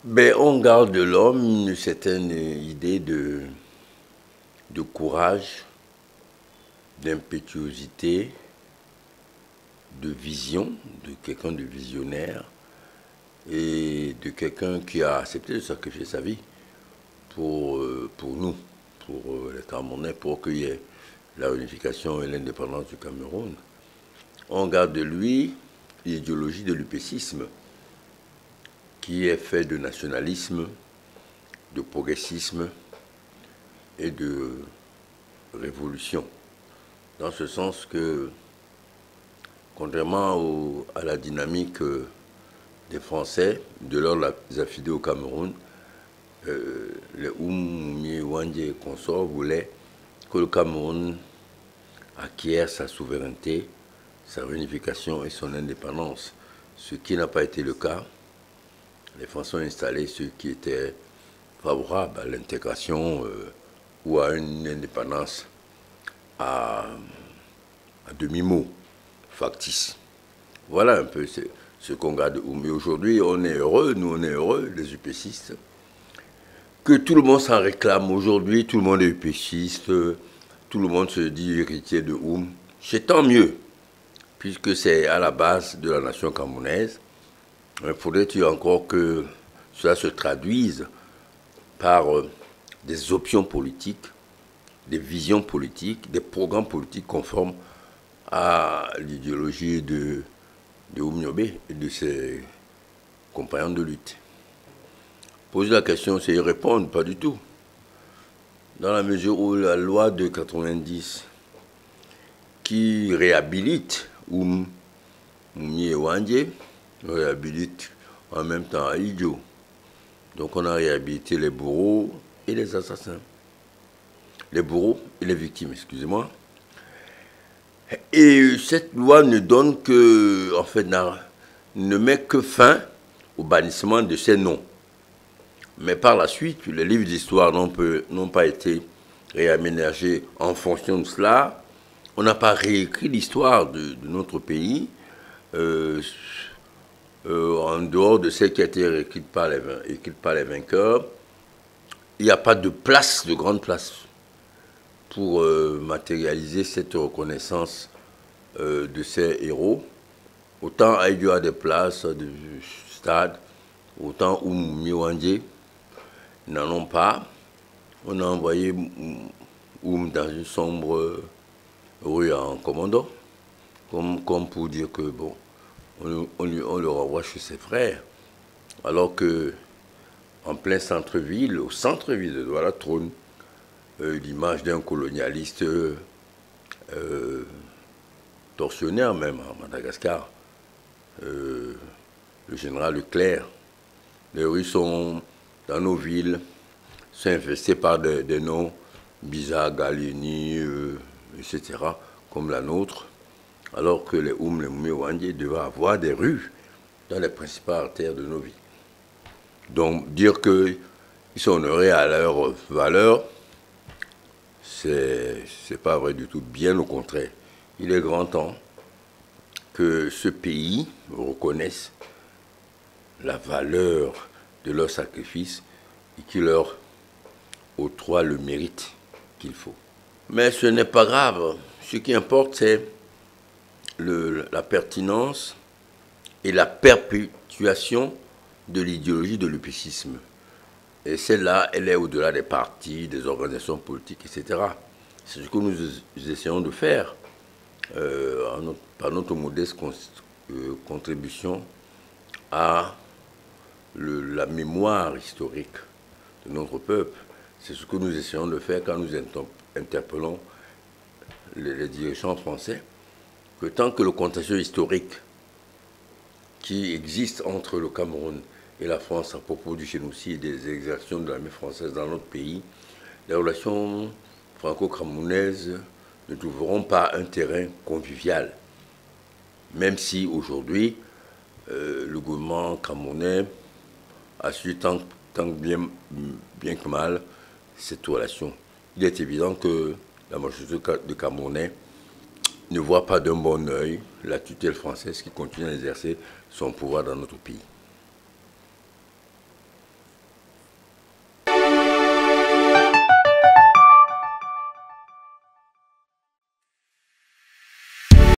Ben, on garde de l'homme une certaine idée de courage, d'impétuosité, de vision, de quelqu'un de visionnaire et de quelqu'un qui a accepté de sacrifier sa vie pour nous, pour les Camerounais, pour qu'il y ait la réunification et l'indépendance du Cameroun. On garde de lui l'idéologie de l'upécisme, qui est fait de nationalisme, de progressisme et de révolution. Dans ce sens que, contrairement à la dynamique des Français, de leur affidés au Cameroun, les Oumoumié, Wandje et consorts voulaient que le Cameroun acquiert sa souveraineté, sa réunification et son indépendance, ce qui n'a pas été le cas. Les Français ont installé ceux qui étaient favorables à l'intégration ou à une indépendance à demi-mot, factice. Voilà un peu ce qu'on garde. Mais aujourd'hui, on est heureux, nous on est heureux, les UPCistes, que tout le monde s'en réclame. Aujourd'hui, tout le monde est UPCiste, tout le monde se dit héritier de Oum. C'est tant mieux, puisque c'est à la base de la nation camerounaise. Il faudrait-il encore que cela se traduise par des options politiques, des visions politiques, des programmes politiques conformes à l'idéologie de Oum Niobé et de ses compagnons de lutte. Poser la question, c'est y répondre, pas du tout. Dans la mesure où la loi de 90 qui réhabilite Oum et Wandje réhabilite en même temps Aïdjo. Donc on a réhabilité les bourreaux et les assassins. Les bourreaux et les victimes, excusez-moi. Et cette loi ne donne que, en fait, ne met que fin au bannissement de ces noms. Mais par la suite, les livres d'histoire n'ont pas été réaménagés en fonction de cela. On n'a pas réécrit l'histoire de notre pays en dehors de celle qui a été écrite par les vainqueurs. Il n'y a pas de place, de grande place, pour matérialiser cette reconnaissance de ces héros. Autant Aïdjo a des places, des stades, autant Oumoumié Wandje n'en ont pas. On a envoyé Oum dans une sombre rue en commando, comme pour dire que bon, on le renvoie chez ses frères, alors que en plein centre-ville, au centre-ville de Douala, trône l'image d'un colonialiste tortionnaire même à Madagascar, le général Leclerc. Les rues sont dans nos villes, sont infestées par des noms bizarres, Galeni, etc., comme la nôtre, alors que les Oum, les Moumé Wandje devaient avoir des rues dans les principales artères de nos villes. Donc dire qu'ils sont honorés à leur valeur, c'est pas vrai du tout, bien au contraire. Il est grand temps que ce pays reconnaisse la valeur de leur sacrifice et qu'il leur octroie le mérite qu'il faut. Mais ce n'est pas grave. Ce qui importe, c'est la pertinence et la perpétuation de l'idéologie de l'upécisme. Et celle-là, elle est au-delà des partis, des organisations politiques, etc. C'est ce que nous essayons de faire par notre modeste contribution à la mémoire historique de notre peuple. C'est ce que nous essayons de faire quand nous interpellons les dirigeants français, que tant que le contentieux historique qui existe entre le Cameroun et la France à propos du génocide et des exactions de l'armée française dans notre pays, les relations franco-camerounaises ne trouveront pas un terrain convivial. Même si aujourd'hui, le gouvernement camerounais a su tant bien que mal cette relation. Il est évident que la majorité de Camerounais ne voit pas d'un bon œil la tutelle française qui continue à exercer son pouvoir dans notre pays.